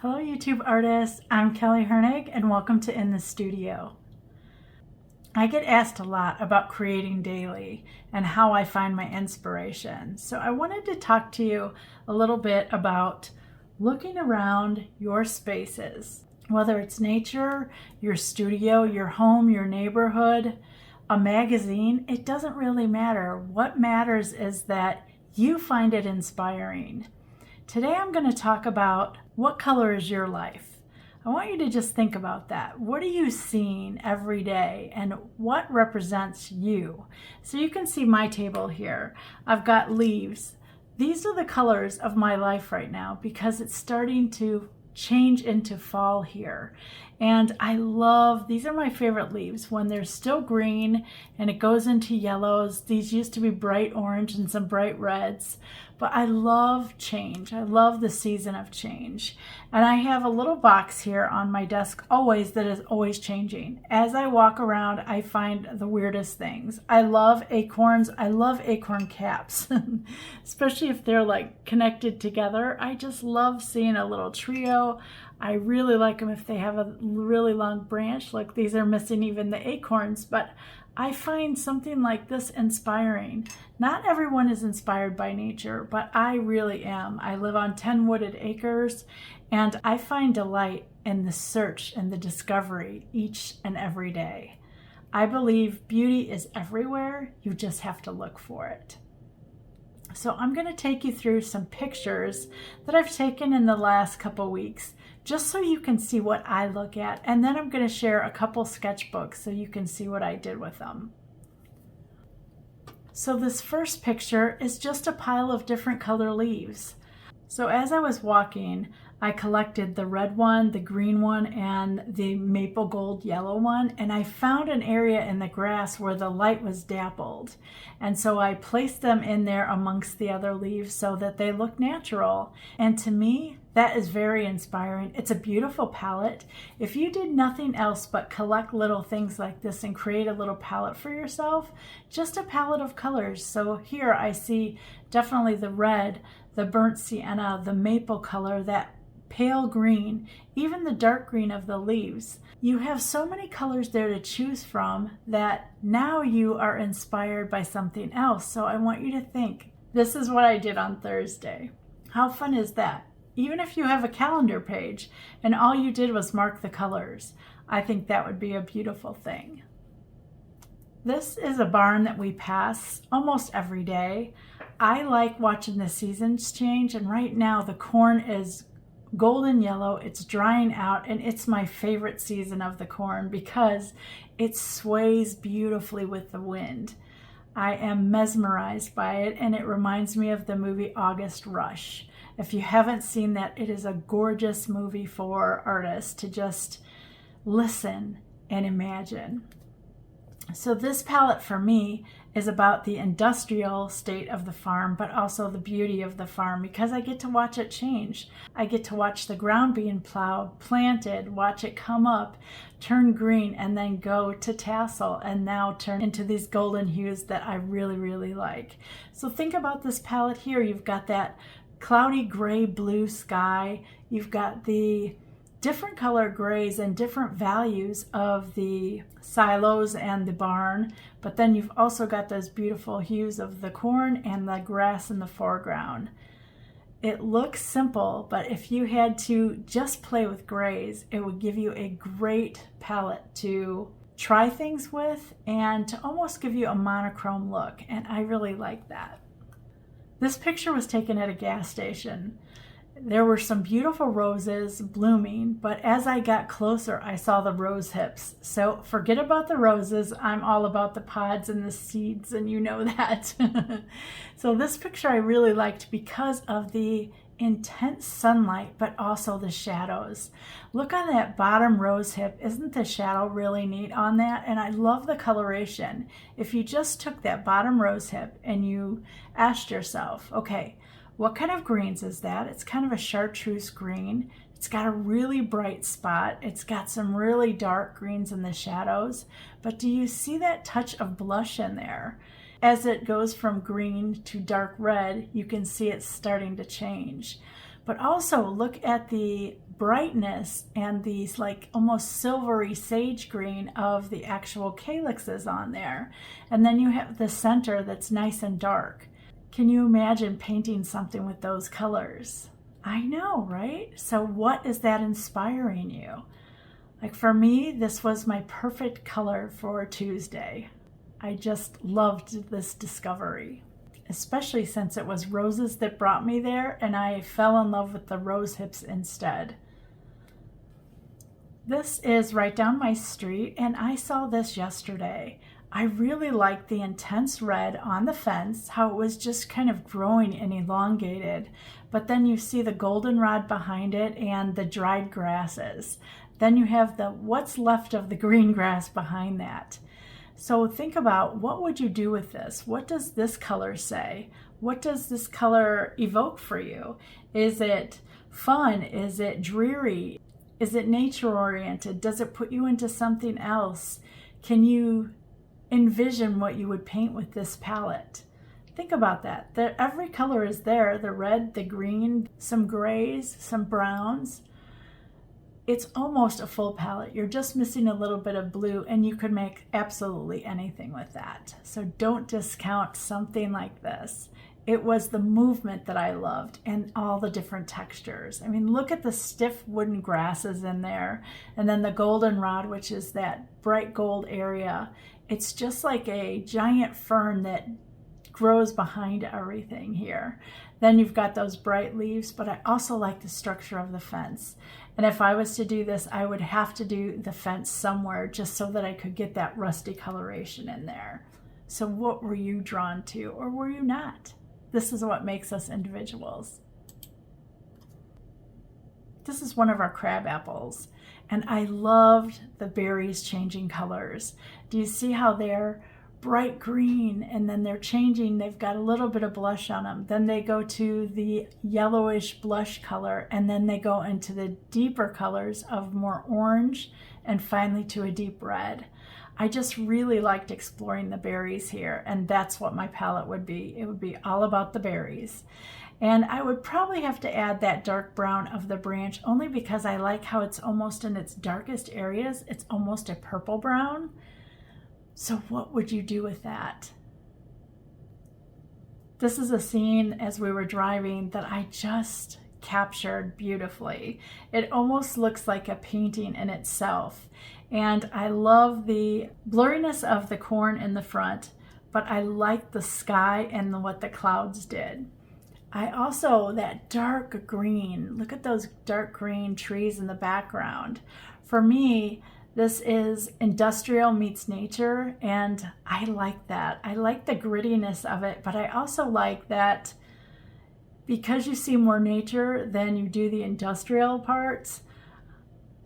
Hello YouTube artists, I'm Kelly Hernig and welcome to In the Studio. I get asked a lot about creating daily and how I find my inspiration. So I wanted to talk to you a little bit about looking around your spaces, whether it's nature, your studio, your home, your neighborhood, a magazine, it doesn't really matter. What matters is that you find it inspiring. Today I'm going to talk about what color is your life. I want you to just think about that. What are you seeing every day and what represents you? So you can see my table here. I've got leaves. These are the colors of my life right now because it's starting to change into fall here. And I love, these are my favorite leaves when they're still green and it goes into yellows. These used to be bright orange and some bright reds, but I love change. I love the season of change. And I have a little box here on my desk always that is always changing. As I walk around, I find the weirdest things. I love acorns. I love acorn caps, especially if they're like connected together. I just love seeing a little trio. I really like them if they have a really long branch. Like these are missing even the acorns, but I find something like this inspiring. Not everyone is inspired by nature, but I really am. I live on 10 wooded acres and I find delight in the search and the discovery each and every day. I believe beauty is everywhere. You just have to look for it. So I'm going to take you through some pictures that I've taken in the last couple weeks, just so you can see what I look at. And then I'm going to share a couple sketchbooks so you can see what I did with them. So this first picture is just a pile of different color leaves. So as I was walking, I collected the red one, the green one, and the maple gold yellow one, and I found an area in the grass where the light was dappled. And so I placed them in there amongst the other leaves so that they look natural. And to me, that is very inspiring. It's a beautiful palette. If you did nothing else but collect little things like this and create a little palette for yourself, just a palette of colors. So here I see definitely the red, the burnt sienna, the maple color, that pale green, even the dark green of the leaves. You have so many colors there to choose from that now you are inspired by something else. So I want you to think, this is what I did on Thursday. How fun is that? Even if you have a calendar page and all you did was mark the colors, I think that would be a beautiful thing. This is a barn that we pass almost every day. I like watching the seasons change, and right now the corn is golden yellow, it's drying out, and it's my favorite season of the corn because it sways beautifully with the wind. I am mesmerized by it, and it reminds me of the movie August Rush. If you haven't seen that, it is a gorgeous movie for artists to just listen and imagine. So this palette for me is about the industrial state of the farm, but also the beauty of the farm because I get to watch it change. I get to watch the ground being plowed, planted, watch it come up, turn green, and then go to tassel and now turn into these golden hues that I really, really like. So think about this palette here. You've got that cloudy gray blue sky. You've got the different color grays and different values of the silos and the barn, but then you've also got those beautiful hues of the corn and the grass in the foreground. It looks simple, but if you had to just play with grays, it would give you a great palette to try things with and to almost give you a monochrome look, and I really like that. This picture was taken at a gas station. There were some beautiful roses blooming, but as I got closer, I saw the rose hips. So forget about the roses. I'm all about the pods and the seeds, and you know that. So this picture I really liked because of the intense sunlight, but also the shadows. Look on that bottom rose hip. Isn't the shadow really neat on that? And I love the coloration. If you just took that bottom rose hip and you asked yourself, okay, what kind of greens is that? It's kind of a chartreuse green. It's got a really bright spot. It's got some really dark greens in the shadows. But do you see that touch of blush in there? As it goes from green to dark red, you can see it's starting to change. But also look at the brightness and these like almost silvery sage green of the actual calyxes on there. And then you have the center that's nice and dark. Can you imagine painting something with those colors? I know, right? So what is that inspiring you? Like for me, this was my perfect color for Tuesday. I just loved this discovery, especially since it was roses that brought me there and I fell in love with the rose hips instead. This is right down my street and I saw this yesterday. I really liked the intense red on the fence, how it was just kind of growing and elongated. But then you see the goldenrod behind it and the dried grasses. Then you have the what's left of the green grass behind that. So think about, what would you do with this? What does this color say? What does this color evoke for you? Is it fun? Is it dreary? Is it nature oriented? Does it put you into something else? Can you envision what you would paint with this palette? Think about that. Every color is there, the red, the green, some grays, some browns. It's almost a full palette. You're just missing a little bit of blue and you could make absolutely anything with that. So don't discount something like this. It was the movement that I loved and all the different textures. I mean, look at the stiff wooden grasses in there and then the goldenrod, which is that bright gold area. It's just like a giant fern that grows behind everything here. Then you've got those bright leaves, but I also like the structure of the fence. And if I was to do this, I would have to do the fence somewhere just so that I could get that rusty coloration in there. So what were you drawn to, or were you not? This is what makes us individuals. This is one of our crab apples, and I loved the berries changing colors. Do you see how they're bright green and then they're changing? They've got a little bit of blush on them. Then they go to the yellowish blush color, and then they go into the deeper colors of more orange and finally to a deep red. I just really liked exploring the berries here, and that's what my palette would be. It would be all about the berries. And I would probably have to add that dark brown of the branch only because I like how it's almost in its darkest areas. It's almost a purple brown. So what would you do with that? This is a scene as we were driving that I just captured beautifully. It almost looks like a painting in itself. And I love the blurriness of the corn in the front, but I like the sky and what the clouds did. I also, that dark green, look at those dark green trees in the background. For me, this is industrial meets nature, and I like that. I like the grittiness of it, but I also like that because you see more nature than you do the industrial parts,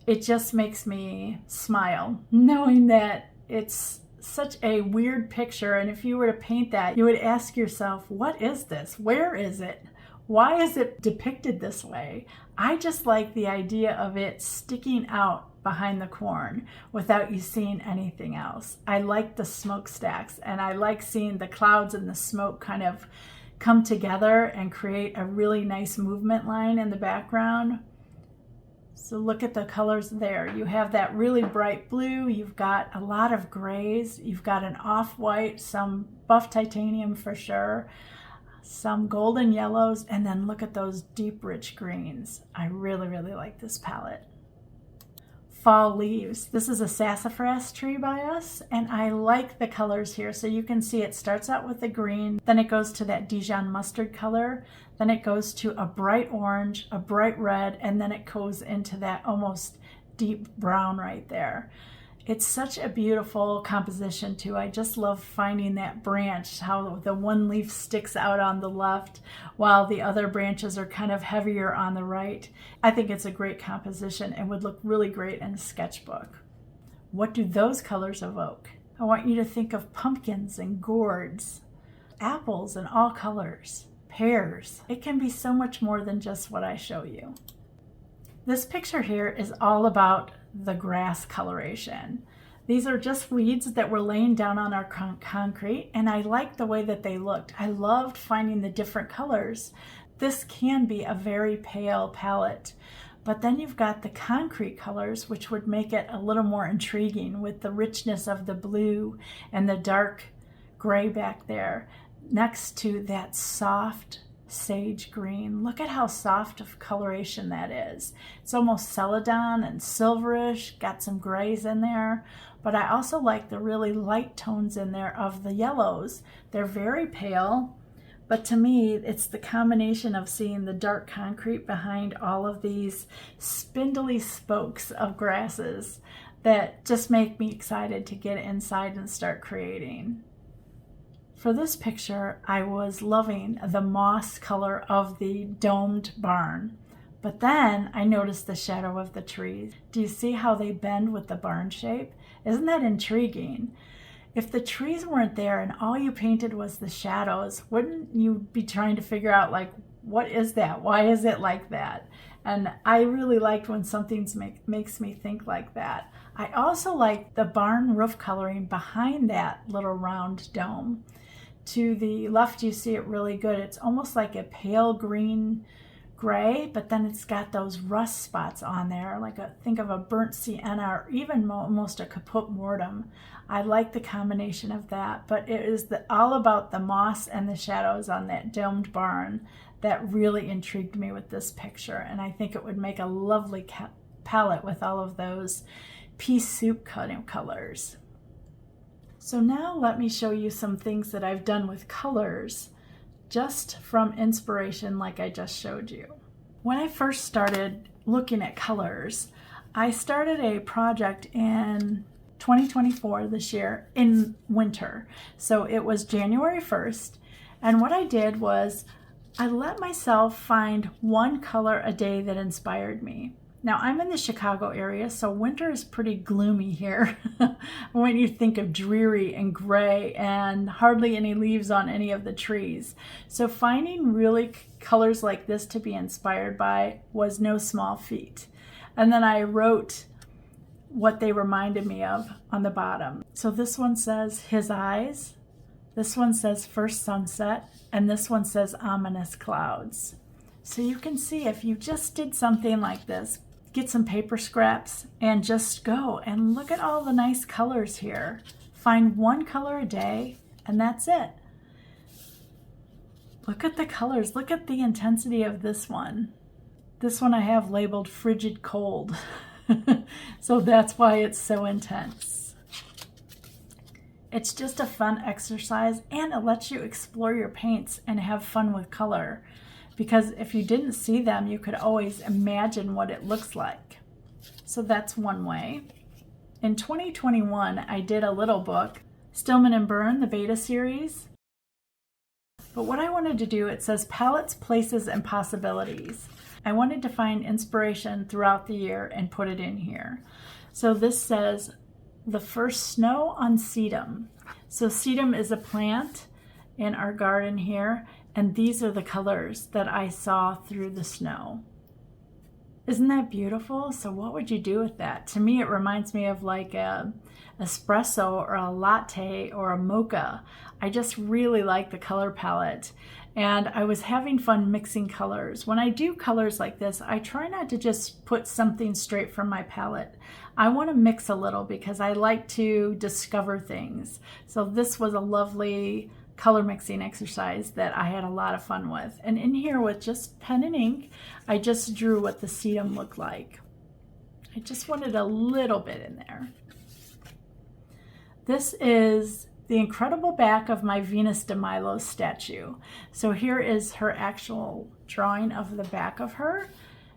it just makes me smile knowing that it's such a weird picture. And if you were to paint that, you would ask yourself, what is this? Where is it? Why is it depicted this way? I just like the idea of it sticking out behind the corn without you seeing anything else. I like the smokestacks, and I like seeing the clouds and the smoke kind of come together and create a really nice movement line in the background. So look at the colors there. You have that really bright blue, you've got a lot of grays, you've got an off-white, some buff titanium for sure, some golden yellows, and then look at those deep rich greens. I really, really like this palette. Fall leaves. This is a sassafras tree by us, and I like the colors here. So you can see it starts out with the green, then it goes to that Dijon mustard color, then it goes to a bright orange, a bright red, and then it goes into that almost deep brown right there. It's such a beautiful composition too. I just love finding that branch, how the one leaf sticks out on the left while the other branches are kind of heavier on the right. I think it's a great composition and would look really great in a sketchbook. What do those colors evoke? I want you to think of pumpkins and gourds, apples in all colors, pears. It can be so much more than just what I show you. This picture here is all about the grass coloration. These are just weeds that were laying down on our concrete, and I liked the way that they looked. I loved finding the different colors. This can be a very pale palette, But then you've got the concrete colors, which would make it a little more intriguing with the richness of the blue and the dark gray back there next to that soft sage green. Look at how soft of coloration that is. It's almost celadon and silverish, got some grays in there, but I also like the really light tones in there of the yellows. They're very pale, but to me, it's the combination of seeing the dark concrete behind all of these spindly spokes of grasses that just make me excited to get inside and start creating. For this picture, I was loving the moss color of the domed barn, but then I noticed the shadow of the trees. Do you see how they bend with the barn shape? Isn't that intriguing? If the trees weren't there and all you painted was the shadows, wouldn't you be trying to figure out, like, what is that? Why is it like that? And I really liked when something makes me think like that. I also like the barn roof coloring behind that little round dome. To the left, you see it really good. It's almost like a pale green gray, but then it's got those rust spots on there, like think of a burnt sienna or even almost a caput mortem. I like the combination of that, but it is all about the moss and the shadows on that domed barn that really intrigued me with this picture, and I think it would make a lovely palette with all of those pea soup colors. So now let me show you some things that I've done with colors just from inspiration like I just showed you. When I first started looking at colors, I started a project in 2024 this year in winter. So it was January 1st, and what I did was I let myself find one color a day that inspired me. Now, I'm in the Chicago area, so winter is pretty gloomy here when you think of dreary and gray and hardly any leaves on any of the trees. So finding really colors like this to be inspired by was no small feat. And then I wrote what they reminded me of on the bottom. So this one says his eyes, this one says first sunset, and this one says ominous clouds. So you can see if you just did something like this, get some paper scraps and just go and look at all the nice colors here. Find one color a day and that's it. Look at the colors. Look at the intensity of this one. This one I have labeled frigid cold. So that's why it's so intense. It's just a fun exercise and it lets you explore your paints and have fun with color. Because if you didn't see them, you could always imagine what it looks like. So that's one way. In 2021, I did a little book, Stillman and Byrne, the beta series. But what I wanted to do, it says palettes, places, and possibilities. I wanted to find inspiration throughout the year and put it in here. So this says the first snow on sedum. So sedum is a plant in our garden here. And these are the colors that I saw through the snow. Isn't that beautiful? So what would you do with that? To me, it reminds me of like a espresso or a latte or a mocha. I just really like the color palette. And I was having fun mixing colors. When I do colors like this, I try not to just put something straight from my palette. I want to mix a little because I like to discover things. So this was a lovely color mixing exercise that I had a lot of fun with. And in here with just pen and ink, I just drew what the sedum looked like. I just wanted a little bit in there. This is the incredible back of my Venus de Milo statue. So here is her actual drawing of the back of her.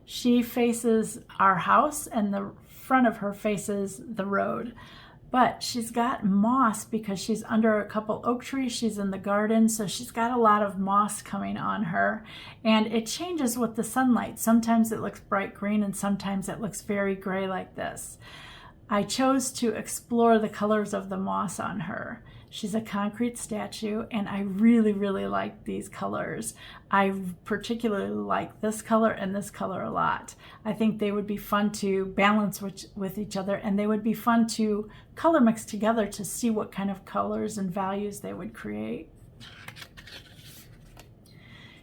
She faces our house and the front of her faces the road. But she's got moss because she's under a couple oak trees. She's in the garden, so she's got a lot of moss coming on her. And it changes with the sunlight. Sometimes it looks bright green and sometimes it looks very gray like this. I chose to explore the colors of the moss on her. She's a concrete statue and I really, really like these colors. I particularly like this color and this color a lot. I think they would be fun to balance with each other, and they would be fun to color mix together to see what kind of colors and values they would create.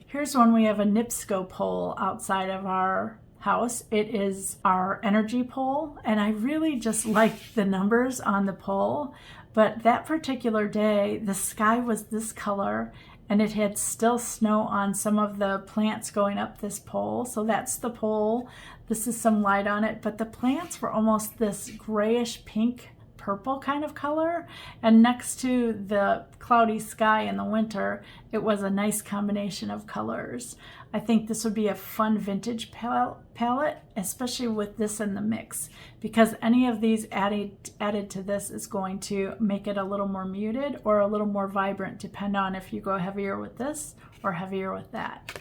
Here's one. We have a NIPSCO pole outside of our house. It is our energy pole, and I really just like the numbers on the pole. But that particular day, the sky was this color, and it had still snow on some of the plants going up this pole. So that's the pole. This is some light on it, but the plants were almost this grayish pink purple kind of color, and next to the cloudy sky in the winter, it was a nice combination of colors. I think this would be a fun vintage palette, especially with this in the mix, because any of these added to this is going to make it a little more muted or a little more vibrant, depending on if you go heavier with this or heavier with that.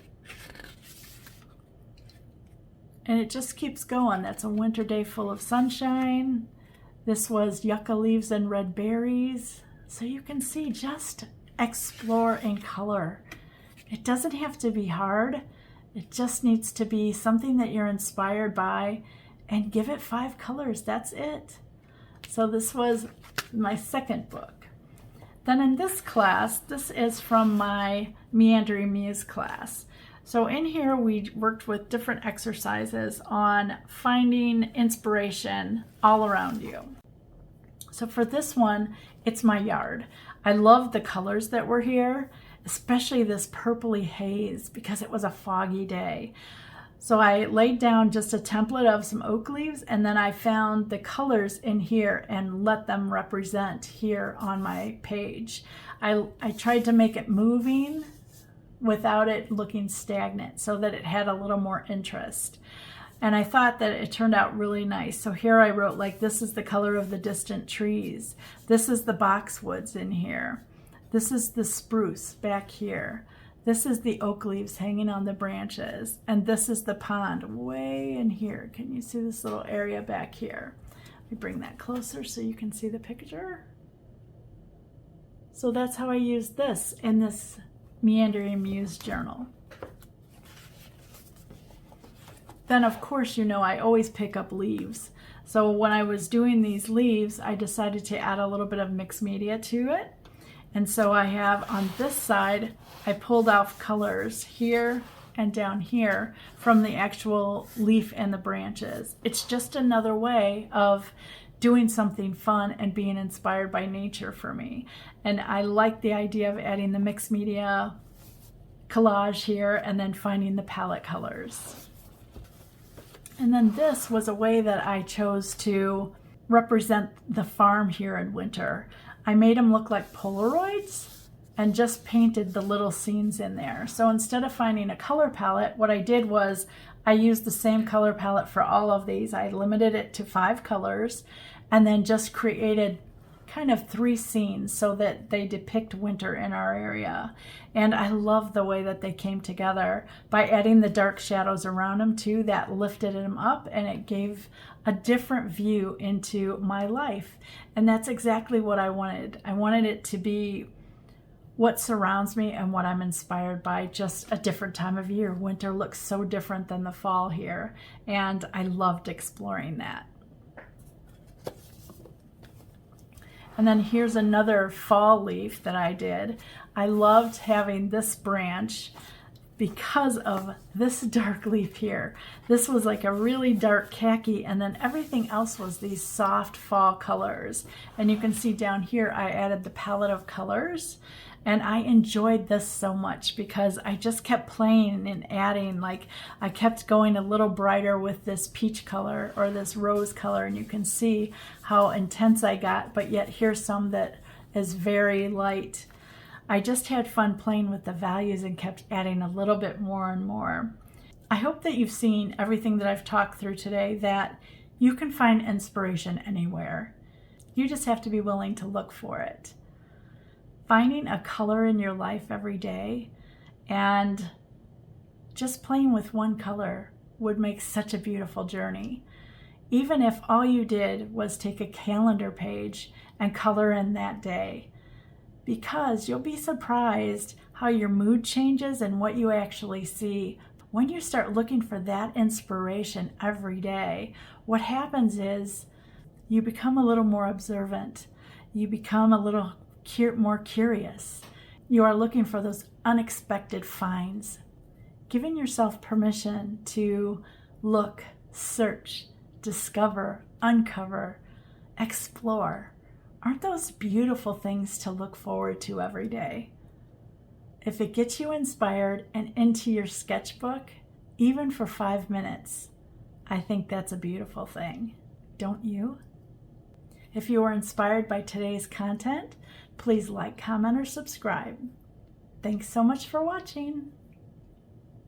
And it just keeps going. That's a winter day full of sunshine. This was yucca leaves and red berries. So you can see, just explore in color. It doesn't have to be hard. It just needs to be something that you're inspired by, and give it 5 colors. That's it. So this was my second book. Then in this class, this is from my Meandering Muse class. So in here, we worked with different exercises on finding inspiration all around you. So for this one, it's my yard. I love the colors that were here, especially this purpley haze, because it was a foggy day. So I laid down just a template of some oak leaves, and then I found the colors in here and let them represent here on my page. I tried to make it moving without it looking stagnant, so that it had a little more interest. And I thought that it turned out really nice. So here I wrote, like, this is the color of the distant trees. This is the boxwoods in here. This is the spruce back here. This is the oak leaves hanging on the branches. And this is the pond way in here. Can you see this little area back here? Let me bring that closer so you can see the picture. So that's how I used this in this Meandering Muse journal. Then, of course, you know, I always pick up leaves. So when I was doing these leaves, I decided to add a little bit of mixed media to it. And so I have on this side, I pulled off colors here and down here from the actual leaf and the branches. It's just another way of doing something fun and being inspired by nature for me. And I like the idea of adding the mixed media collage here and then finding the palette colors. And then this was a way that I chose to represent the farm here in winter. I made them look like Polaroids and just painted the little scenes in there. So instead of finding a color palette, what I did was I used the same color palette for all of these. I limited it to 5 colors and then just created kind of 3 scenes so that they depict winter in our area. And I love the way that they came together. By adding the dark shadows around them too, that lifted them up and it gave a different view into my life. And that's exactly what I wanted. I wanted it to be what surrounds me and what I'm inspired by, just a different time of year. Winter looks so different than the fall here, and I loved exploring that. And then here's another fall leaf that I did. I loved having this branch because of this dark leaf here. This was like a really dark khaki, and then everything else was these soft fall colors. And you can see down here I added the palette of colors, and I enjoyed this so much because I just kept playing and adding. Like, I kept going a little brighter with this peach color or this rose color, and you can see how intense I got, but yet here's some that is very light. I just had fun playing with the values and kept adding a little bit more and more. I hope that you've seen everything that I've talked through today, that you can find inspiration anywhere. You just have to be willing to look for it. Finding a color in your life every day and just playing with one color would make such a beautiful journey. Even if all you did was take a calendar page and color in that day, because you'll be surprised how your mood changes and what you actually see. When you start looking for that inspiration every day, what happens is you become a little more observant. You become a little more curious. You are looking for those unexpected finds. Giving yourself permission to Look, search, discover, uncover, explore. Aren't those beautiful things to look forward to every day? If it gets you inspired and into your sketchbook, even for 5 minutes, I think that's a beautiful thing. Don't you? If you are inspired by today's content, please like, comment, or subscribe. Thanks so much for watching.